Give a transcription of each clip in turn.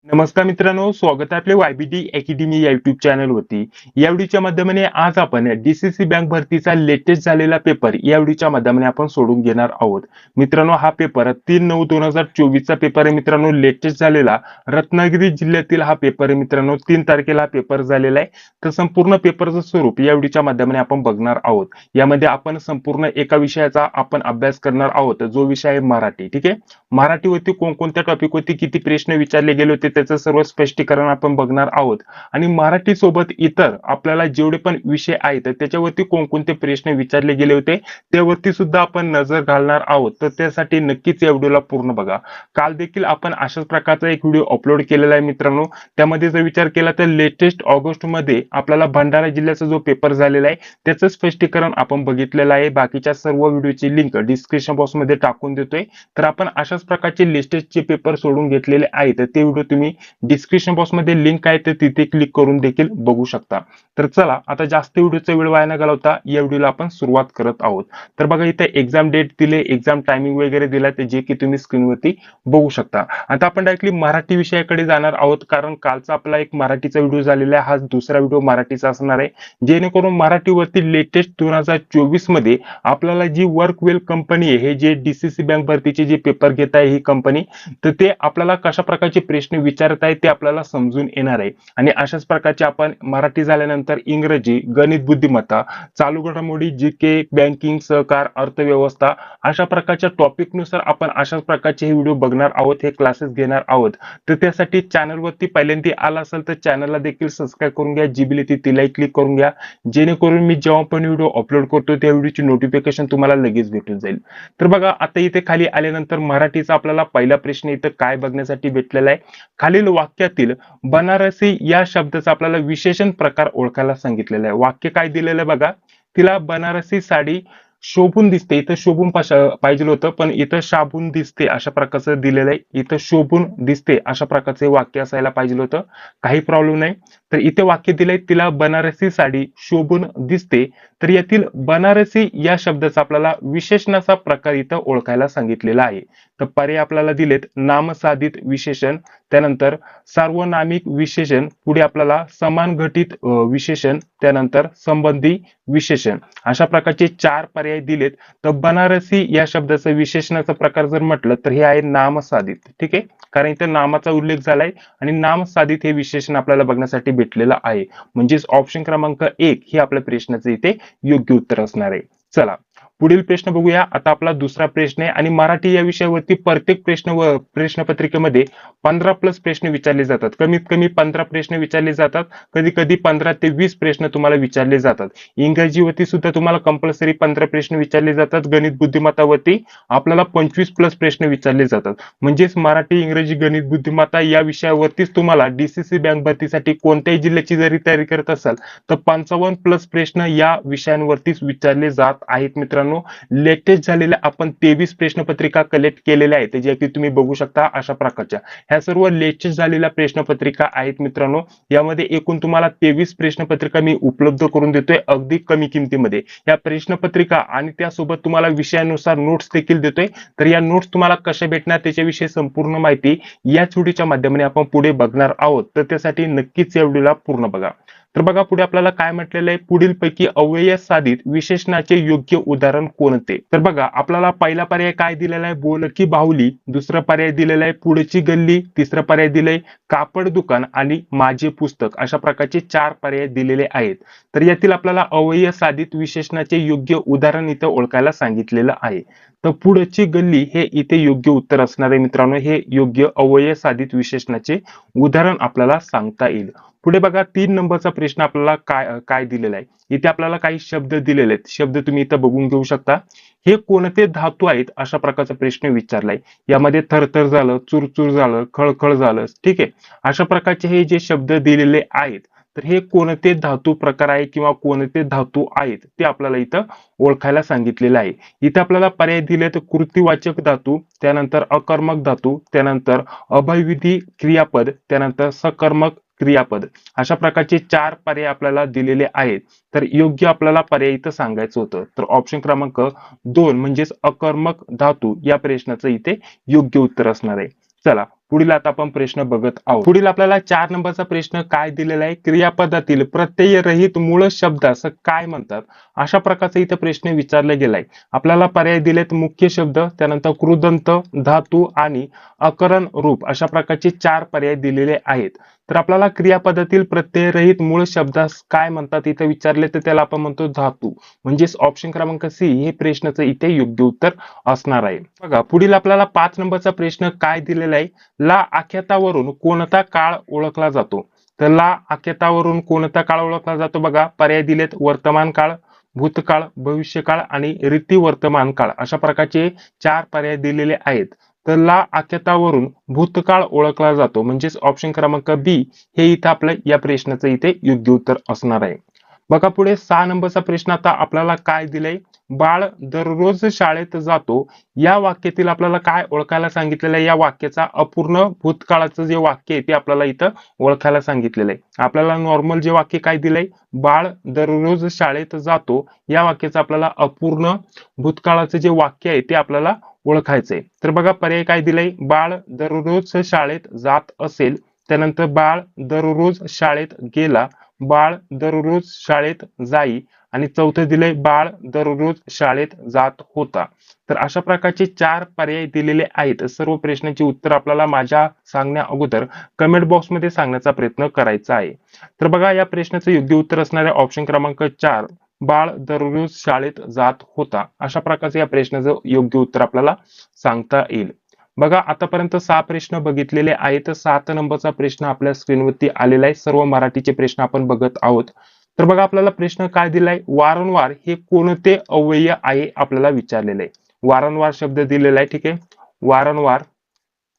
नमस्कार मित्रांनो, स्वागत आहे आपल्या YBD अकॅडमी या युट्यूब चॅनलवरती। या व्हिडिओच्या माध्यमाने आज आपण DCC बँक भरतीचा लेटेस्ट झालेला पेपर या व्हिडिओच्या माध्यमाने आपण सोडून घेणार आहोत। मित्रांनो, हा पेपर 3/9/2024 चा पेपर आहे मित्रांनो, लेटेस्ट झालेला रत्नागिरी जिल्ह्यातील हा पेपर आहे मित्रांनो। 3 तारखेला हा पेपर झालेला आहे। तर संपूर्ण पेपरचं स्वरूप या व्हिडिओच्या माध्यमाने आपण बघणार आहोत। यामध्ये आपण संपूर्ण एका विषयाचा आपण अभ्यास करणार आहोत, जो विषय आहे मराठी। ठीक आहे, मराठीवरती कोणकोणत्या टॉपिकवरती किती प्रश्न विचारले गेले होते त्याचं सर्व स्पष्टीकरण आपण बघणार आहोत। आणि मराठी सोबत इतर आपल्याला जेवढे पण विषय आहेत त्याच्यावरती कोणकोणते प्रश्न विचारले गेले होते त्यावरती सुद्धा आपण नजर घालणार आहोत। तर त्यासाठी नक्कीच या व्हिडिओला पूर्ण बघा। काल देखील आपण अशाच प्रकारचा एक व्हिडिओ अपलोड केलेला आहे मित्रांनो। त्यामध्ये जर विचार केला तर लेटेस्ट ऑगस्ट मध्ये आपल्याला भंडारा जिल्ह्याचा जो पेपर झालेला आहे त्याचं स्पष्टीकरण आपण बघितलेलं आहे। बाकीच्या सर्व व्हिडिओची लिंक डिस्क्रिप्शन बॉक्स मध्ये टाकून देतोय। तर आपण अशाच प्रकारचे लेटेस्टचे पेपर सोडून घेतलेले आहेत, ते व्हिडिओ तुम्ही डिस्क्रिप्शन बॉक्स मध्ये लिंक आहे तर तिथे क्लिक करून देखील बघू शकता। तर चला आता जास्त व्हिडिओचा वेळ वाया न घालवता या व्हिडिओला आपण सुरुवात करत आहोत। तर बघा इथे एक्झाम डेट दिले, एक्झाम टायमिंग वगैरे दिला, ते जे की तुम्ही स्क्रीनवरती बघू शकता। आता आपण डायरेक्टली मराठी विषयाकडे जाणार आहोत, कारण कालचा आपला एक मराठीचा व्हिडिओ झालेला आहे, हा दुसरा व्हिडिओ मराठीचा असणार आहे, जेणेकरून मराठीवरती लेटेस्ट 2024 मध्ये आपल्याला जी वर्कवेल कंपनी आहे, हे जे DCC बँक भरतीचे जे पेपर घेत आहे ही कंपनी, तर ते आपल्याला कशा प्रकारचे प्रश्न विचारत आहे ते आपल्याला समजून येणार आहे। आणि अशाच प्रकारचे आपण मराठी झाल्यानंतर इंग्रजी, गणित बुद्धिमत्ता, चालू घडामोडी, जीके, बँकिंग, सहकार, अर्थव्यवस्था अशा प्रकारच्या टॉपिक नुसार आपण अशाच प्रकारचे हे व्हिडिओ बघणार आहोत, हे क्लासेस घेणार आहोत। तर त्यासाठी चॅनलवरती पहिल्यांदा आला असेल तर चॅनलला देखील सबस्क्राईब करून घ्या, जी बिल येते तिलाही क्लिक करून घ्या, जेणेकरून मी जेव्हा पण व्हिडिओ अपलोड करतो त्या व्हिडिओची नोटिफिकेशन तुम्हाला लगेच भेटून जाईल। तर बघा आता इथे खाली आल्यानंतर मराठीचा आपल्याला पहिला प्रश्न इथं काय बघण्यासाठी भेटलेला आहे, खालील वाक्यातील बनारसी या शब्दाचा आपल्याला विशेषण प्रकार ओळखायला सांगितलेला आहे। वाक्य काय दिलेलं आहे बघा, तिला बनारसी साडी शोभून दिसते, इथं शोभून पाहिजे होतं पण इथं शाबून दिसते अशा प्रकारचं दिलेलं आहे। इथं शोभून दिसते अशा प्रकारचे वाक्य असायला पाहिजे होतं, काही प्रॉब्लेम नाही। तर इथे वाक्य दिलंय तिला बनारसी साडी शोभून दिसते, तर यातील बनारसी या शब्दाचा आपल्याला विशेषणाचा प्रकार इथं ओळखायला सांगितलेला आहे। तर पर्याय आपल्याला दिलेत नामसाधित विशेषण, त्यानंतर सार्वनामिक विशेषण, पुढे आपल्याला समान घटित विशेषण, त्यानंतर संबंधी विशेषण अशा प्रकारचे 4 पर्याय दिलेत। तर बनारसी या शब्दाचा विशेषणाचा प्रकार जर म्हटलं तर हे आहे नामसाधित। ठीक आहे, कारण इथे नामाचा उल्लेख झालाय आणि नामसाधित हे विशेषण आपल्याला बघण्यासाठी भेटलेलं आहे। म्हणजेच ऑप्शन क्रमांक 1 हे आपल्या प्रश्नाचं इथे योग्य उत्तर असणार आहे। चला पुढील प्रश्न बघूया। आता आपला दुसरा प्रश्न आहे आणि मराठी या विषयावरती प्रत्येक प्रश्न व प्रश्नपत्रिकेमध्ये 15+ प्रश्न विचारले जातात, कमीत कमी 15 प्रश्न विचारले जातात, कधी कधी 15 ते 20 प्रश्न तुम्हाला विचारले जातात। इंग्रजीवरती सुद्धा तुम्हाला कंपल्सरी 15 प्रश्न विचारले जातात, गणित बुद्धिमत्तावरती आपल्याला 25+ प्रश्न विचारले जातात। म्हणजेच मराठी, इंग्रजी, गणित बुद्धिमत्ता या विषयावरतीच तुम्हाला DCC बँक भरतीसाठी कोणत्याही जिल्ह्याची जरी तयारी करत असाल तर 55+ प्रश्न या विषयांवरतीच विचारले जात आहेत मित्रांनो। लेटेस्ट झालेल्या आपण 23 प्रश्नपत्रिका कलेक्ट केलेल्या आहेत, जे की तुम्ही बघू शकता अशा प्रकारच्या ह्या सर्व लेटेस्ट झालेल्या प्रश्नपत्रिका आहेत मित्रांनो। यामध्ये एकूण तुम्हाला 23 प्रश्नपत्रिका मी उपलब्ध करून देतोय अगदी कमी किमतीमध्ये। या प्रश्नपत्रिका आणि त्यासोबत तुम्हाला विषयानुसार नोट्स देखील देतोय। तर या नोट्स तुम्हाला कशा भेटणार त्याच्याविषयी संपूर्ण माहिती याच व्हिडिओच्या माध्यमाने आपण पुढे बघणार आहोत। तर त्यासाठी नक्कीच या व्हिडिओला पूर्ण बघा। तर बघा पुढे आपल्याला काय म्हटलेलं आहे, पुढील पैकी अव्यय साधित विशेषणाचे योग्य उदाहरण कोणते। तर बघा आपल्याला पहिला पर्याय काय दिलेला आहे, बोलकी बाहुली, दुसरा पर्याय दिलेला आहे पुढची गल्ली, तिसरा पर्याय दिलाय कापड दुकान आणि माझे पुस्तक अशा प्रकारचे 4 पर्याय दिलेले आहेत। तर यातील आपल्याला अव्यय साधित विशेषणाचे योग्य उदाहरण इथे ओळखायला सांगितलेलं आहे। तर पुढची गल्ली हे इथे योग्य उत्तर असणार आहे मित्रांनो, हे योग्य अव्यय साधित विशेषणाचे उदाहरण आपल्याला सांगता येईल। पुढे बघा 3 नंबरचा प्रश्न आपल्याला काय दिलेला आहे, इथे आपल्याला काही शब्द दिलेले आहेत, शब्द तुम्ही इथे बघून घेऊ शकता। हे कोणते धातू आहेत अशा प्रकारचा प्रश्न विचारलाय। यामध्ये थरथर झालं, चुरचुर झालं, खळखळ झालं, ठीक आहे, अशा प्रकारचे हे जे शब्द दिलेले आहेत तर हे कोणते धातू प्रकार आहे किंवा कोणते धातू आहेत ते आपल्याला इथं ओळखायला सांगितलेलं आहे। इथे आपल्याला पर्याय दिले तर कृतीवाचक धातू, त्यानंतर अकर्मक धातू, त्यानंतर अभयविधी क्रियापद, त्यानंतर सकर्मक क्रियापद अशा प्रकारचे 4 पर्याय आपल्याला दिलेले आहेत। तर योग्य आपल्याला पर्याय इथं सांगायचं होतं, तर ऑप्शन क्रमांक 2 म्हणजेच अकर्मक धातू या प्रश्नाचं इथे योग्य उत्तर असणार आहे। चला पुढील आता आपण प्रश्न बघत आहोत. पुढील आपल्याला 4 नंबरचा प्रश्न काय दिलेला आहे, क्रियापदातील प्रत्यय रहित मूळ शब्दास काय म्हणतात, अशा प्रकारचा इथे प्रश्न विचारला गेलाय. आपल्याला पर्याय दिलेत मुख्य शब्द, त्यानंतर कृदंत, धातू आणि अकरण रूप, अशा प्रकारचे 4 पर्याय दिलेले आहेत. तर आपल्याला क्रियापदातील प्रत्यय रहित मूळ शब्दास काय म्हणतात इथे विचारले, तर त्याला आपण म्हणतो धातू. म्हणजेच ऑप्शन क्रमांक सी हे प्रश्नाचं इथे योग्य उत्तर असणार आहे. बघा पुढील आपल्याला 5 नंबरचा प्रश्न काय दिलेला आहे, ला आख्यातावरून कोणता काळ ओळखला जातो. तर ला आख्यातावरून कोणता काळ ओळखला जातो, बघा पर्याय दिलेत वर्तमान काळ, भूतकाळ, भविष्यकाळ आणि रीती वर्तमान काळ, अशा प्रकारचे 4 पर्याय दिलेले आहेत. तर ला आख्यातावरून भूतकाळ ओळखला जातो, म्हणजेच ऑप्शन क्रमांक बी हे इथं आपलं या प्रश्नाचं इथे योग्य उत्तर असणार आहे. बघा पुढे 6 नंबरचा प्रश्न आता आपल्याला काय दिलंय, बाळ दररोज शाळेत जातो, या वाक्यातील आपल्याला काय ओळखायला सांगितलेलं आहे, या वाक्याचा अपूर्ण भूतकाळाचं जे वाक्य आहे ते आपल्याला इथं ओळखायला सांगितलेलं आहे. आपल्याला नॉर्मल जे वाक्य काय दिलंय, बाळ दररोज शाळेत जातो, या वाक्याचं आपल्याला अपूर्ण भूतकाळाचं जे वाक्य आहे ते आपल्याला ओळखायचंय. तर बघा पर्याय काय दिलंय, बाळ दररोज शाळेत जात असेल, त्यानंतर बाळ दररोज शाळेत गेला, बाळ दररोज शाळेत जाई आणि चौथं दिलंय बाळ दररोज शाळेत जात होता. तर अशा प्रकारचे 4 पर्याय दिलेले आहेत. सर्व प्रश्नांची उत्तर आपल्याला माझ्या सांगण्या अगोदर कमेंट बॉक्समध्ये सांगण्याचा प्रयत्न करायचा आहे. तर बघा या प्रश्नाचं योग्य उत्तर असणार आहे ऑप्शन क्रमांक 4, बाळ दररोज शाळेत जात होता. अशा प्रकारचे या प्रश्नाचं योग्य उत्तर आपल्याला सांगता येईल. बघा आतापर्यंत 6 प्रश्न बघितलेले आहेत. 7 नंबरचा प्रश्न आपल्या स्क्रीनवरती आलेला आहे. सर्व मराठीचे प्रश्न आपण बघत आहोत. तर बघा आपल्याला प्रश्न काय दिलाय, वारंवार हे कोणते अव्यय आहे आपल्याला विचारलेलं आहे. वारंवार शब्द दिलेला आहे, ठीक आहे. वारंवार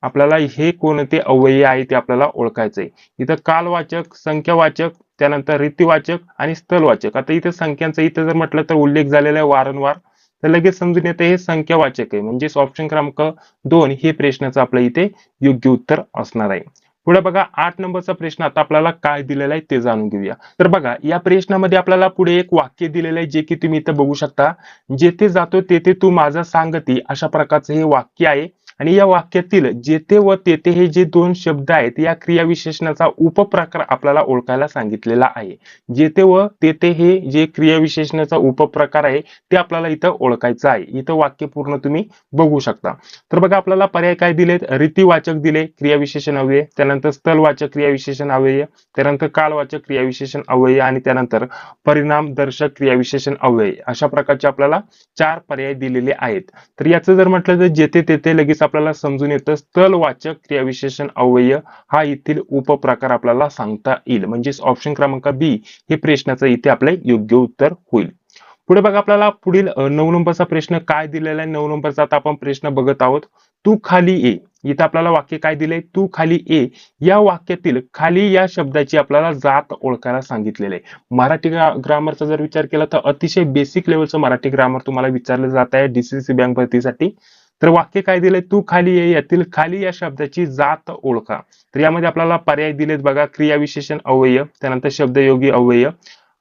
आपल्याला हे कोणते अव्यय आहे ते आपल्याला ओळखायचंय. इथं कालवाचक, संख्यावाचक, त्यानंतर रीतिवाचक आणि स्थलवाचक. आता इथे संख्यांचा इथे जर म्हटलं तर उल्लेख झालेला आहे वारंवार, तर लगेच समजून येतं हे संख्यावाचक आहे. म्हणजेच ऑप्शन क्रमांक 2 हे प्रश्नाचं आपलं इथे योग्य उत्तर असणार आहे. पुढे बघा 8 नंबरचा प्रश्न आता आपल्याला काय दिलेला आहे ते जाणून घेऊया. तर बघा या प्रश्नामध्ये आपल्याला पुढे एक वाक्य दिलेलं आहे, जे की तुम्ही इथं बघू शकता. जेथे जातो तेथे तू माझा सांगती, अशा प्रकारचं हे वाक्य आहे. आणि या वाक्यातील जेथे व तेथे हे जे 2 शब्द आहेत, या क्रियाविशेषणाचा उपप्रकार आपल्याला ओळखायला सांगितलेला आहे. जेथे व तेथे हे जे क्रियाविशेषणाचा उपप्रकार आहे ते आपल्याला इथं ओळखायचं आहे. इथं वाक्य पूर्ण तुम्ही बघू शकता. तर बघा आपल्याला पर्याय काय दिलेत, रीतिवाचक दिले क्रियाविशेषण अव्यय, त्यानंतर स्थलवाचक क्रियाविशेषण अव्यय, त्यानंतर कालवाचक क्रियाविशेषण अव्यय आणि त्यानंतर परिणामदर्शक क्रियाविशेषण अव्यय, अशा प्रकारचे आपल्याला 4 पर्याय दिलेले आहेत. तर याचं जर म्हटलं तर जेथे तेथे लगेच आपल्याला समजून येतं स्थलवाचक क्रियाविशेषण अव्यय हा येथील उपप्रकार आपल्याला सांगता येईल. म्हणजेच ऑप्शन क्रमांक बी हे प्रश्नाचं इथे आपलं योग्य उत्तर होईल. पुढे बघा आपल्याला पुढील 9 नंबरचा प्रश्न काय दिलेला आहे. 9 नंबरचा आता आपण प्रश्न बघत आहोत. तू खाली ये, इथे आपल्याला वाक्य काय दिलंय, तू खाली ये, या वाक्यातील खाली या शब्दाची आपल्याला जात ओळखायला सांगितलेलं आहे. मराठी ग्रामरचा जर विचार केला तर अतिशय बेसिक लेवलचं मराठी ग्रामर तुम्हाला विचारलं जात आहे डीसीसी बँक भरतीसाठी. तर वाक्य काय दिलंय, तू खाली ये, यातील खाली या शब्दाची जात ओळखा. तर यामध्ये आपल्याला पर्याय दिलेत बघा, क्रियाविशेषण अव्यय, त्यानंतर शब्दयोगी अव्यय,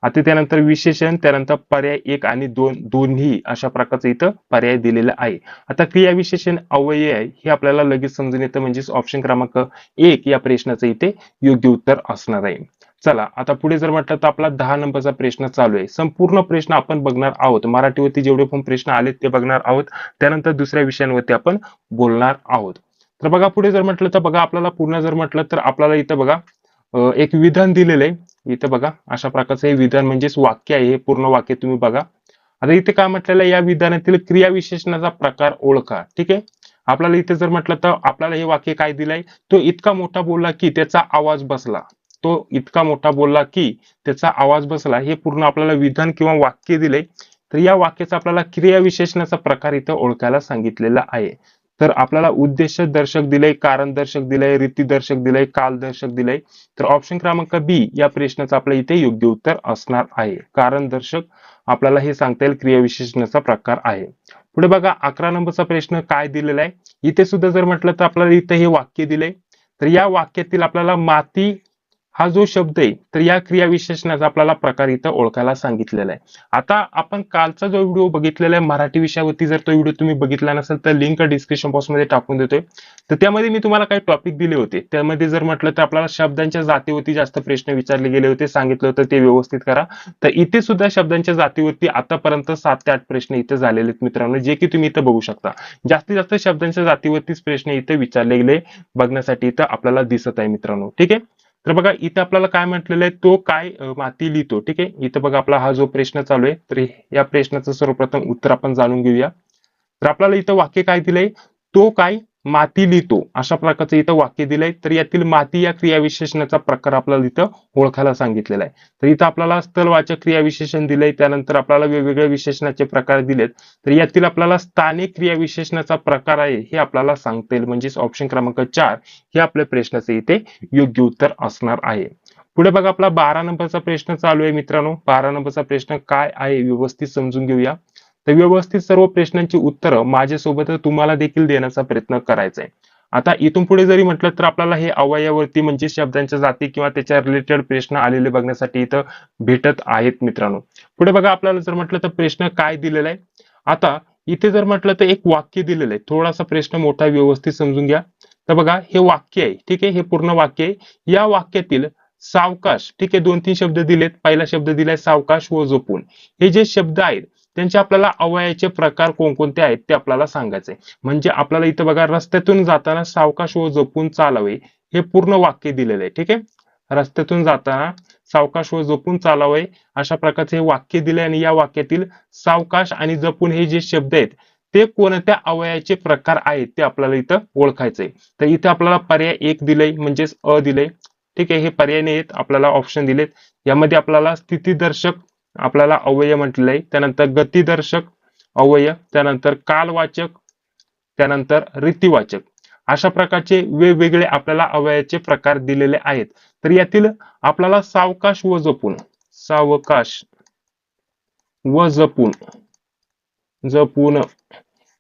आता त्यानंतर विशेषण, त्यानंतर पर्याय 1 आणि 2 दोन्ही, अशा प्रकारचं इथं पर्याय दिलेला आहे. आता क्रियाविशेषण अव्यय आहे हे आपल्याला लगेच समजून येतं, म्हणजेच ऑप्शन क्रमांक 1 या प्रश्नाचं इथे योग्य उत्तर असणार आहे. चला आता पुढे जर म्हटलं तर आपला 10 नंबरचा प्रश्न चालू आहे. संपूर्ण प्रश्न आपण बघणार आहोत. मराठीवरती जेवढे पण प्रश्न आलेत ते बघणार आहोत. त्यानंतर दुसऱ्या विषयांवरती आपण बोलणार आहोत. तर बघा पुढे जर म्हटलं तर बघा आपल्याला पूर्ण जर म्हटलं तर आपल्याला इथं बघा एक विधान दिलेलं आहे. इथं बघा अशा प्रकारचं हे विधान म्हणजेच वाक्य आहे. हे पूर्ण वाक्य तुम्ही बघा. आता इथे काय म्हटलेलं आहे, या विधानातील क्रियाविशेषणाचा प्रकार ओळखा. ठीक आहे. आपल्याला इथे जर म्हटलं तर आपल्याला हे वाक्य काय दिलंय, तो इतका मोठा बोलला की त्याचा आवाज बसला. तो इतका मोठा बोलला की त्याचा आवाज बसला, हे पूर्ण आपल्याला विधान किंवा वाक्य दिले. तर या वाक्याचा आपल्याला क्रियाविशेषणाचा प्रकार इथं ओळखायला सांगितलेला आहे. तर आपल्याला उद्देश दर्शक दिलंय, कारण दर्शक दिलंय, रीती दर्शक दिलंय, काल दर्शक दिलंय. तर ऑप्शन क्रमांक बी या प्रश्नाचं आपलं इथे योग्य उत्तर असणार आहे. कारण दर्शक आपल्याला हे सांगता येईल क्रियाविशेषणाचा प्रकार आहे. पुढे बघा 11 नंबरचा प्रश्न काय दिलेला आहे. इथे सुद्धा जर म्हटलं तर आपल्याला इथे हे वाक्य दिलंय. तर या वाक्यातील आपल्याला माती हा जो शब्द आहे तर या क्रियाविशेषणाचा आपल्याला प्रकार इथं ओळखायला सांगितलेला आहे. आता आपण कालचा जो व्हिडिओ बघितलेला आहे मराठी विषयावरती, जर तो व्हिडिओ तुम्ही बघितला नसेल तर लिंक डिस्क्रिप्शन बॉक्स मध्ये टाकून देतोय. तर त्यामध्ये मी तुम्हाला काही टॉपिक दिले होते. त्यामध्ये जर म्हटलं तर आपल्याला शब्दांच्या जातीवरती जास्त प्रश्न विचारले गेले होते, सांगितलं होतं ते व्यवस्थित करा. तर इथे सुद्धा शब्दांच्या जातीवरती आतापर्यंत 7 ते 8 प्रश्न इथे झालेले आहेत मित्रांनो, जे की तुम्ही इथं बघू शकता. जास्तीत जास्त शब्दांच्या जातीवरतीच प्रश्न इथे विचारले गेले बघण्यासाठी इथं आपल्याला दिसत आहे मित्रांनो. ठीक आहे. तर बघा इथं आपल्याला काय म्हटलेलं आहे, तो काय माती लिहितो. ठीक आहे. इथं बघा आपला हा जो प्रश्न चालू आहे, तर या प्रश्नाचं सर्वप्रथम उत्तर आपण जाणून घेऊया. तर आपल्याला इथं वाक्य काय दिलंय, तो काय माती लिहितो, अशा प्रकारचं इथं वाक्य दिलंय. तर यातील माती या क्रियाविशेषणाचा प्रकार आपल्याला इथं ओळखायला सांगितलेला आहे. तर इथं आपल्याला स्थलवाचक क्रियाविशेषण दिलंय, त्यानंतर आपल्याला वेगवेगळ्या विशेषणाचे प्रकार दिलेत. तर यातील आपल्याला स्थानिक क्रियाविशेषणाचा प्रकार आहे हे आपल्याला सांगता येईल, म्हणजेच ऑप्शन क्रमांक 4 हे आपल्या प्रश्नाचे इथे योग्य उत्तर असणार आहे. पुढे बघा आपला 12 नंबरचा प्रश्न चालू आहे मित्रांनो. 12 नंबरचा प्रश्न काय आहे व्यवस्थित समजून घेऊया. तर व्यवस्थित सर्व प्रश्नांची उत्तरं माझ्यासोबत तुम्हाला देखील देण्याचा प्रयत्न करायचा आहे. आता इथून पुढे जरी म्हटलं तर आपल्याला हे अवयवावरती म्हणजे शब्दांच्या जाती किंवा त्याच्या रिलेटेड प्रश्न आलेले बघण्यासाठी इथं भेटत आहेत मित्रांनो. पुढे बघा आपल्याला जर म्हटलं तर प्रश्न काय दिलेला आहे. आता इथे जर म्हटलं तर एक वाक्य दिलेलं आहे, थोडासा प्रश्न मोठा व्यवस्थित समजून घ्या. तर बघा हे वाक्य आहे. ठीक आहे. हे पूर्ण वाक्य आहे. या वाक्यातील सावकाश, ठीक आहे, 2-3 शब्द दिलेत. पहिला शब्द दिलाय सावकाश व जपून. हे जे शब्द आहेत त्यांचे आपल्याला अवयवाचे प्रकार कोणकोणते आहेत ते आपल्याला सांगायचे. म्हणजे आपल्याला इथं बघा रस्त्यातून जाताना सावकाश व जपून चालावे हे पूर्ण वाक्य दिलेलं आहे. ठीक आहे. रस्त्यातून जाताना सावकाश व जपून चालावे अशा प्रकारचे हे वाक्य दिले आणि या वाक्यातील सावकाश आणि जपून हे जे शब्द आहेत ते कोणत्या अवयवाचे प्रकार आहेत ते आपल्याला इथं ओळखायचंय. तर इथे आपल्याला पर्याय 1 दिलंय म्हणजेच अ दिलंय. ठीक आहे. हे पर्याय नाही आहेत, आपल्याला ऑप्शन दिलेत. यामध्ये आपल्याला स्थितीदर्शक आपल्याला अवयव म्हटलेलं आहे, त्यानंतर गतिदर्शक अवयव, त्यानंतर कालवाचक, त्यानंतर रीतिवाचक अशा प्रकारचे वेगवेगळे आपल्याला अवयवाचे प्रकार दिलेले आहेत. तर यातील आपल्याला सावकाश व जपून, सावकाश व जपून, जपून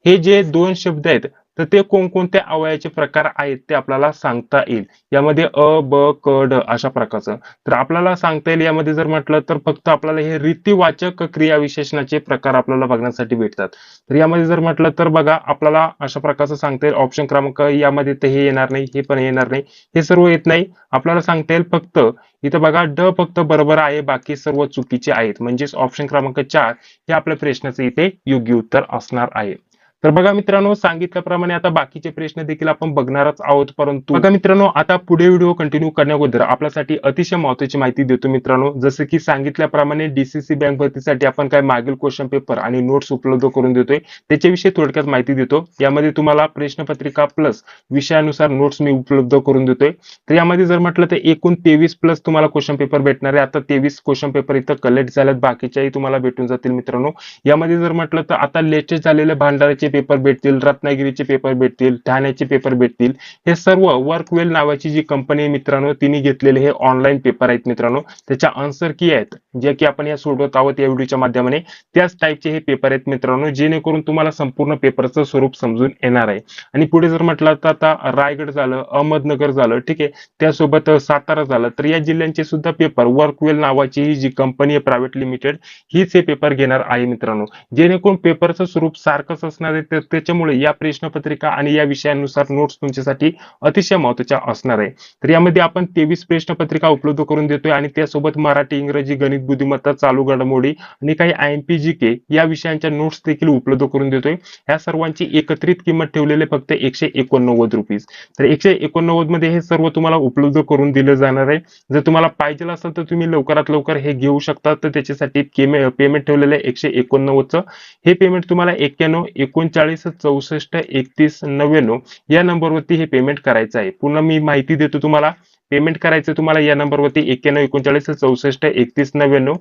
हे जे 2 शब्द आहेत तर ते कोणकोणत्या अवयवाचे प्रकार आहेत ते आपल्याला सांगता येईल. यामध्ये अ, ब, क, ड अशा प्रकारचं. तर आपल्याला सांगता येईल यामध्ये जर म्हटलं तर फक्त आपल्याला हे रीतिवाचक क्रियाविशेषणाचे प्रकार आपल्याला बघण्यासाठी भेटतात. तर यामध्ये जर म्हटलं तर बघा आपल्याला अशा प्रकारचं सांगता येईल. ऑप्शन क्रमांक यामध्ये तर हे येणार नाही, हे पण येणार नाही, हे सर्व येत नाही. आपल्याला सांगता येईल फक्त इथं बघा ड फक्त बरोबर आहे, बाकी सर्व चुकीचे आहेत. म्हणजेच ऑप्शन क्रमांक 4 हे आपल्या प्रश्नाचे इथे योग्य उत्तर असणार आहे. तर बघा मित्रांनो सांगितल्याप्रमाणे आता बाकीचे प्रश्न देखील आपण बघणारच आहोत, परंतु बघा मित्रांनो आता पुढे व्हिडिओ कंटिन्यू करण्याअगोदर आपल्यासाठी अतिशय महत्त्वाची माहिती देतो मित्रांनो. जसं की सांगितल्याप्रमाणे डीसीसी बँक भरतीसाठी आपण काय मागील क्वेश्चन पेपर आणि नोट्स उपलब्ध करून देतोय, त्याच्याविषयी थोडक्यात माहिती देतो. यामध्ये तुम्हाला प्रश्नपत्रिका प्लस विषयानुसार नोट्स मी उपलब्ध करून देतोय. तर यामध्ये जर म्हटलं तर एकूण 23 प्लस तुम्हाला क्वेश्चन पेपर भेटणार आहे. आता 23 क्वेश्चन पेपर इथं कलेक्ट झाल्यात, बाकीच्याही तुम्हाला भेटून जातील मित्रांनो. यामध्ये जर म्हटलं तर आता लेटेस्ट झालेले भांडाराचे पेपर भेटतील, रत्नागिरीचे पेपर भेटतील, ठाण्याचे पेपर भेटतील. हे सर्व वर्कवेल नावाची जी कंपनी आहे मित्रांनो तिने घेतलेले हे ऑनलाईन पेपर आहेत मित्रांनो. त्याच्या आन्सर की आहेत जे की आपण या सोडवत आहोत या व्हिडिओच्या माध्यमाने, त्याच टाईपचे हे पेपर आहेत मित्रांनो, जेणेकरून तुम्हाला संपूर्ण पेपरचं स्वरूप समजून येणार आहे. आणि पुढे जर म्हटलं तर आता रायगड झालं, अहमदनगर झालं, ठीक आहे, त्यासोबत सातारा झालं, तर या जिल्ह्यांचे सुद्धा पेपर वर्कवेल नावाची ही जी कंपनी आहे प्रायव्हेट लिमिटेड हीच हे पेपर घेणार आहे मित्रांनो. जेणेकरून पेपरचं स्वरूप सारखंच असणार आहे. तर त्याच्यामुळे या प्रश्नपत्रिका आणि या विषयानुसार नोट्स तुमच्यासाठी अतिशय महत्त्वाच्या असणार आहे. तर यामध्ये आपण 23 प्रश्नपत्रिका उपलब्ध करून देतोय आणि त्यासोबत मराठी, इंग्रजी, गणित, बुद्धिमत्ता, चालू घडामोडी आणि काही IMP GK या विषयांच्या नोट्स देखील उपलब्ध करून देतोय. या सर्वांची एकत्रित किंमत ठेवलेली फक्त 189 रुपीज. तर 189 मध्ये हे सर्व तुम्हाला उपलब्ध करून दिलं जाणार आहे. जर तुम्हाला पाहिजे असेल तर तुम्ही लवकरात लवकर हे घेऊ शकता. तर त्याच्यासाठी पेमेंट ठेवलेलं आहे 189चं. हे पेमेंट तुम्हाला 91 39 64 31 99 या नंबरवरती हे पेमेंट करायचं आहे. पुन्हा मी माहिती देतो तुम्हाला. पेमेंट करायचं तुम्हाला या नंबरवरती 91 39 64 31 99.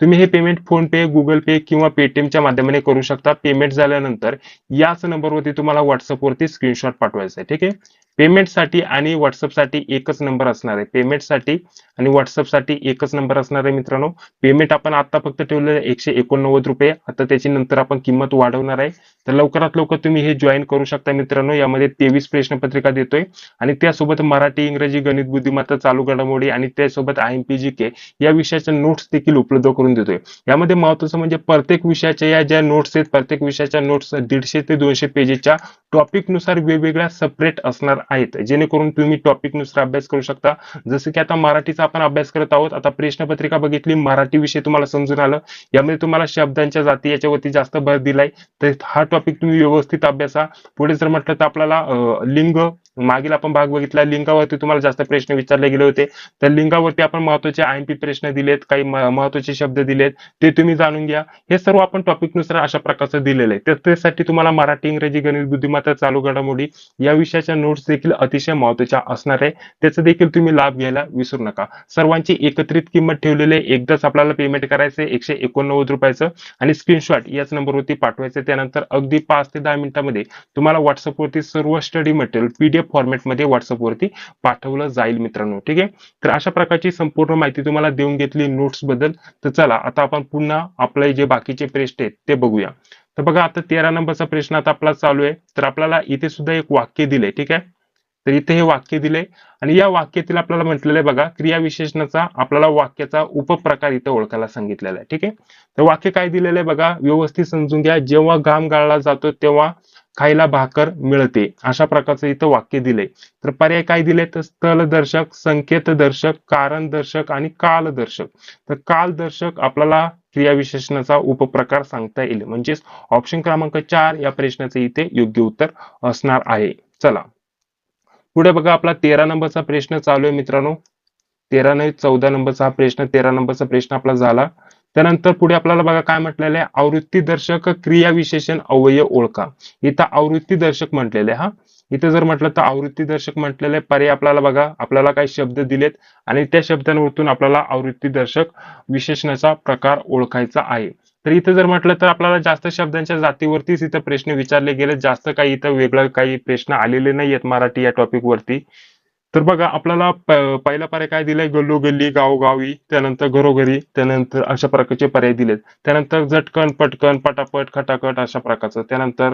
तुम्ही हे पेमेंट फोन पे, गुगल पे किंवा पेटीएमच्या माध्यमाने करू शकता. पेमेंट झाल्यानंतर याच नंबरवरती तुम्हाला व्हॉट्सअपवरती स्क्रीनशॉट पाठवायचा आहे. ठीक आहे. पेमेंटसाठी आणि व्हॉट्सअपसाठी एकच नंबर असणार आहे. पेमेंटसाठी आणि व्हॉट्सअपसाठी एकच नंबर असणार आहे मित्रांनो. पेमेंट आपण आता फक्त ठेवलेलं आहे ₹189. आता त्याची नंतर आपण किंमत वाढवणार आहे. तर लवकरात लवकर तुम्ही हे जॉईन करू शकता मित्रांनो. यामध्ये 23 प्रश्नपत्रिका देतोय आणि त्यासोबत मराठी, इंग्रजी, गणित, बुद्धिमत्ता, चालू घडामोडी आणि त्यासोबत IMP GK या विषयाच्या नोट्स देखील उपलब्ध करून देतोय. यामध्ये महत्त्वाचं म्हणजे प्रत्येक विषयाच्या या ज्या नोट्स आहेत, प्रत्येक विषयाच्या नोट्स 150 ते 200 पेजेसच्या टॉपिक नुसार वेगवेगळ्या सेपरेट असणार आहेत, जेणेकरून तुम्ही टॉपिक नुसार अभ्यास करू शकता. जसं की आता मराठीचा आपण अभ्यास करत आहोत. आता प्रश्नपत्रिका बघितली, मराठी विषय तुम्हाला समजून आलं. यामध्ये तुम्हाला शब्दांच्या जाती याच्यावरती जास्त भर दिलाय. तर हा टॉपिक तुम्ही व्यवस्थित अभ्यासा. पुढे जर म्हटलं तर आपल्याला लिंग, मागील आपण भाग बघितला, लिंगावरती तुम्हाला जास्त प्रश्न विचारले गेले होते. तर लिंगावरती आपण महत्त्वाचे IMP प्रश्न दिलेत, काही महत्त्वाचे शब्द दिलेत, ते तुम्ही जाणून घ्या. हे सर्व आपण टॉपिक नुसार अशा प्रकारचं दिलेलं आहे. तर त्यासाठी तुम्हाला मराठी, इंग्रजी, गणित, बुद्धिमत्ता, चालू घडामोडी या विषयाच्या नोट्स देखील अतिशय महत्त्वाच्या असणार आहे. त्याचा देखील तुम्ही लाभ घ्यायला विसरू नका. सर्वांची एकत्रित किंमत ठेवलेली आहे. एकदाच आपल्याला पेमेंट करायचं आहे ₹189 आणि स्क्रीनशॉट याच नंबरवरती पाठवायचं. त्यानंतर अगदी 5 ते 10 मिनिटांमध्ये तुम्हाला व्हॉट्सअपवरती सर्व स्टडी मटेरियल PDF फॉर्मॅटमध्ये व्हॉट्सअपवरती पाठवलं जाईल मित्रांनो. ठीक आहे. तर अशा प्रकारची संपूर्ण माहिती तुम्हाला देऊन घेतली नोट्स बद्दल. तर चला आता आपण पुन्हा आपले जे बाकीचे प्रश्न आहेत ते बघूया. तर बघा आता 13 नंबरचा प्रश्न आता आपला चालू आहे. तर आपल्याला इथे सुद्धा एक वाक्य दिलंय. ठीक आहे. तर इथे हे वाक्य दिले आणि या वाक्यातील आपल्याला म्हटलेलं आहे बघा, क्रियाविशेषणाचा आपल्याला वाक्याचा उपप्रकार इथे ओळखायला सांगितलेला आहे. ठीक आहे. तर वाक्य काय दिलेलं आहे बघा, व्यवस्थित समजून घ्या. जेव्हा घाम गाळला जातो तेव्हा खायला भाकर मिळते, अशा प्रकारचं इथं वाक्य दिलंय. तर पर्याय काय दिले, तर स्थलदर्शक, संकेतदर्शक, कारणदर्शक आणि कालदर्शक. तर कालदर्शक आपल्याला क्रियाविशेषणाचा उपप्रकार सांगता येईल. म्हणजेच ऑप्शन क्रमांक 4 या प्रश्नाचे इथे योग्य उत्तर असणार आहे. चला पुढे बघा, आपला 13 नंबरचा प्रश्न चालू आहे मित्रांनो. 13 नाही 14 नंबरचा हा प्रश्न, 13 नंबरचा प्रश्न आपला झाला. त्यानंतर पुढे आपल्याला बघा काय म्हटलेलं आहे, आवृत्तीदर्शक क्रियाविशेषण अव्यय ओळखा. इथं आवृत्तीदर्शक म्हटलेलं आहे. हा इथे जर म्हटलं तर आवृत्तीदर्शक म्हटलेलं आहे. पर्याय आपल्याला बघा, आपल्याला काही शब्द दिलेत आणि त्या शब्दांवरतून आपल्याला आवृत्तीदर्शक विशेषणाचा प्रकार ओळखायचा आहे. तर इथं जर म्हटलं तर आपल्याला जास्त शब्दांच्या जातीवरतीच इथं प्रश्न विचारले गेले, जास्त काही इथं वेगळं काही प्रश्न आलेले नाहीयेत मराठी या टॉपिक वरती. तर बघा आपल्याला पहिला पर्याय काय दिलाय, गल्लोगल्ली, गावोगावी, त्यानंतर घरोघरी, त्यानंतर अशा प्रकारचे पर्याय दिलेत. त्यानंतर झटकन, पटकन, पटापट, खटाखट अशा प्रकारचं. त्यानंतर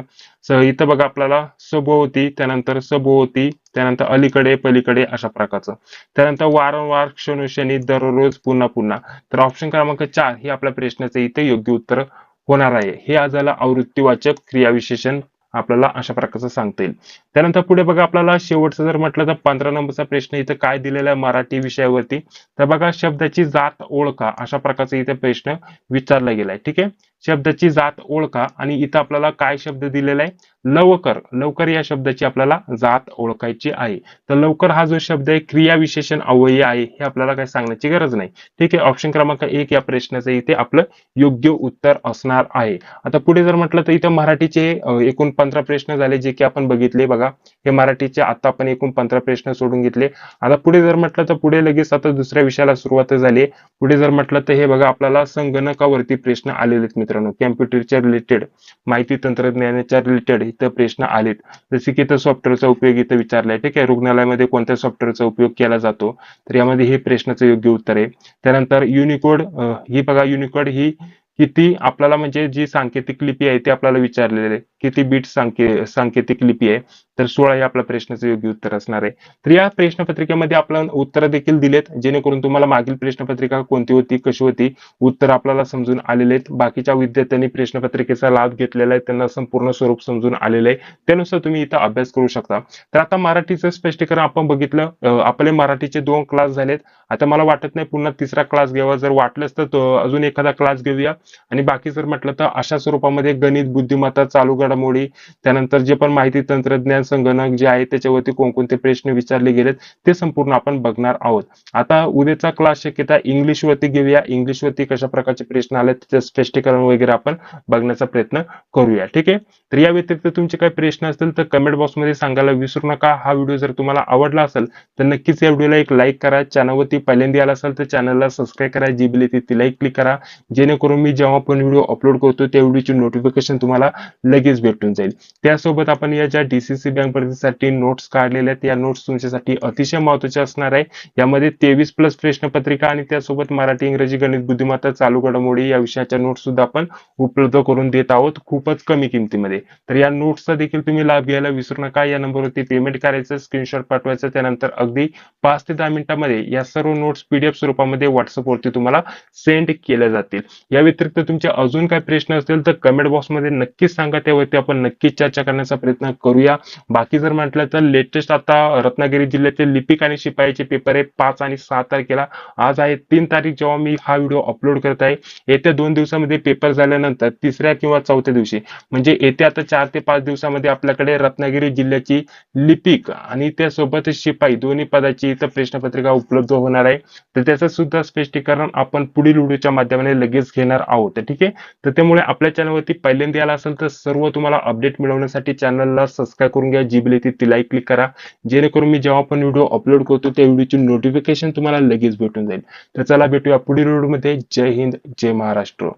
इथं बघा आपल्याला सभोवती, त्यानंतर सभोवती, त्यानंतर अलीकडे, पलीकडे अशा प्रकारचं. त्यानंतर वारंवार, क्षणोक्षणी, दररोज, पुन्हा पुन्हा. तर ऑप्शन क्रमांक 4 हे आपल्या प्रश्नाचं इथे योग्य उत्तर होणार आहे. हे झालं आवृत्तीवाचक क्रियाविशेषण आपल्याला अशा प्रकारचं सांगता येईल. त्यानंतर पुढे बघा आपल्याला शेवटचं जर म्हटलं तर 15 नंबरचा प्रश्न इथं काय दिलेला आहे मराठी विषयावरती. तर बघा, शब्दाची जात ओळखा अशा प्रकारचा इथे प्रश्न विचारला गेलाय. ठीक आहे. शब्दाची जात ओळखा आणि इथं आपल्याला काय शब्द दिलेला आहे, लवकर. लवकर या शब्दाची आपल्याला जात ओळखायची आहे. तर लवकर हा जो शब्द आहे क्रियाविशेषण अव्यय आहे, हे आपल्याला काही सांगण्याची गरज नाही. ठीक आहे. ऑप्शन क्रमांक 1 या प्रश्नाचं इथे आपलं योग्य उत्तर असणार आहे. आता पुढे जर म्हटलं तर इथं मराठीचे एकूण 15 प्रश्न झाले, जे की आपण बघितले बघा. हे मराठीचे आता आपण एकूण 15 प्रश्न सोडून घेतले. आता पुढे जर म्हटलं तर पुढे लगेच आता दुसऱ्या विषयाला सुरुवात झाली. पुढे जर म्हटलं तर हे बघा आपल्याला संगणकावरती प्रश्न आलेले आहेत मित्रांनो. कॅम्प्युटरच्या रिलेटेड, माहिती तंत्रज्ञानाच्या रिलेटेड इथं प्रश्न आलेत. जसे की इथं सॉफ्टवेअरचा उपयोग इथं विचारलाय. ठीक आहे. रुग्णालयामध्ये कोणत्या सॉफ्टवेअरचा उपयोग केला जातो, तर यामध्ये हे प्रश्नाचं योग्य उत्तर आहे. त्यानंतर युनिकोड, ही बघा युनिकोड ही किती आपल्याला म्हणजे जी सांकेतिक लिपी आहे ते आपल्याला विचारलेले आहे. किती बीट सांकेतिक लिपी आहे, तर 16 हे आपल्या प्रश्नाचं योग्य उत्तर असणार आहे. तर या प्रश्नपत्रिकेमध्ये आपण उत्तर देखील दिलेत, जेणेकरून तुम्हाला मागील प्रश्नपत्रिका कोणती होती, कशी होती, उत्तर आपल्याला समजून आलेले आहेत. बाकीच्या विद्यार्थ्यांनी प्रश्नपत्रिकेचा लाभ घेतलेला आहे, त्यांना संपूर्ण स्वरूप समजून आलेलं आहे. त्यानुसार तुम्ही इथं अभ्यास करू शकता. तर आता मराठीचं स्पष्टीकरण आपण बघितलं. आपले मराठीचे 2 क्लास झालेत. आता मला वाटत नाही पुन्हा तिसरा क्लास घ्यावा. जर वाटलंच तर अजून एखादा क्लास घेऊया. आणि बाकी जर म्हटलं तर अशा स्वरूपामध्ये गणित, बुद्धिमत्ता, चालू घडामोडी, त्यानंतर जे पण माहिती तंत्रज्ञान, संगणक जे आहे त्याच्यावरती कोणकोणते प्रश्न विचारले गेलेत ते संपूर्ण आपण बघणार आहोत. आता उद्याचा क्लास शक्यता इंग्लिश वरती घेऊया. इंग्लिश वरती कशा प्रकारचे प्रश्न आले त्याचं स्पष्टीकरण वगैरे आपण बघण्याचा प्रयत्न करूया. ठीक आहे. तर या व्यतिरिक्त तुमचे काही प्रश्न असतील तर कमेंट बॉक्समध्ये सांगायला विसरू नका. हा व्हिडिओ जर तुम्हाला आवडला असेल तर नक्कीच या व्हिडिओला एक लाईक करा. चॅनलवरती पहिल्यांदा आला असेल तर चॅनलला सबस्क्राईब करा. जी बेल येते तिलाही क्लिक करा, जेणेकरून मी मी जेव्हा पण व्हिडिओ अपलोड करतो त्या व्हिडिओची नोटिफिकेशन तुम्हाला लगेच भेटून जाईल. त्यासोबत आपण या ज्या DCC बँक भरतीसाठी नोट्स काढलेल्या आहेत, या नोट्स तुमच्यासाठी अतिशय महत्त्वाच्या असणार आहे. यामध्ये 23+ प्रश्नपत्रिका आणि त्यासोबत मराठी, इंग्रजी, गणित, बुद्धिमत्ता, चालू घडामोडी या विषयाच्या नोट्स सुद्धा आपण उपलब्ध करून देत आहोत खूपच कमी किमतीमध्ये. तर या नोट्सचा देखील तुम्ही लाभ घ्यायला विसरू नका. या नंबरवरती पेमेंट करायचं, स्क्रीनशॉट पाठवायचं, त्यानंतर अगदी 5 ते 10 मिनिटांमध्ये या सर्व नोट्स PDF स्वरूपामध्ये व्हॉट्सअपवरती तुम्हाला सेंड केल्या जातील. या व्यतिरिक्त तुमचे अजून काही प्रश्न असतील तर कमेंट बॉक्समध्ये नक्कीच सांगा, त्यावरती आपण नक्कीच चर्चा करण्याचा प्रयत्न करूया. बाकी जर म्हटलं तर लेटेस्ट आता रत्नागिरी जिल्ह्याचे लिपिक आणि शिपाईचे पेपर आहे 5 आणि 6 तारखेला. आज आहे 3 तारीख जेव्हा मी हा व्हिडिओ अपलोड करत आहे. येत्या 2 दिवसामध्ये पेपर झाल्यानंतर 3ऱ्या किंवा 4थ्या दिवशी म्हणजे येत्या आता 4 ते 5 दिवसामध्ये आपल्याकडे रत्नागिरी जिल्ह्याची लिपिक आणि त्यासोबत शिपाई दोन्ही पदाची इथं प्रश्नपत्रिका उपलब्ध होणार आहे. तर त्याचं सुद्धा स्पष्टीकरण आपण पुढील व्हिडिओच्या माध्यमाने लगेच घेणार आहोत. ठीक आहे. तर त्यामुळे आपल्या चॅनलवरती पहिल्यांदा आला असेल तर सर्व तुम्हाला अपडेट मिळवण्यासाठी चॅनलला सबस्क्राईब करून घ्या. जी बेल येते ती लाईक क्लिक करा, जेणेकरून मी जेव्हा पण व्हिडिओ अपलोड करतो त्या व्हिडिओची नोटिफिकेशन तुम्हाला लगेच भेटून जाईल. तर चला भेटूया पुढील व्हिडिओमध्ये. जय हिंद, जय महाराष्ट्र.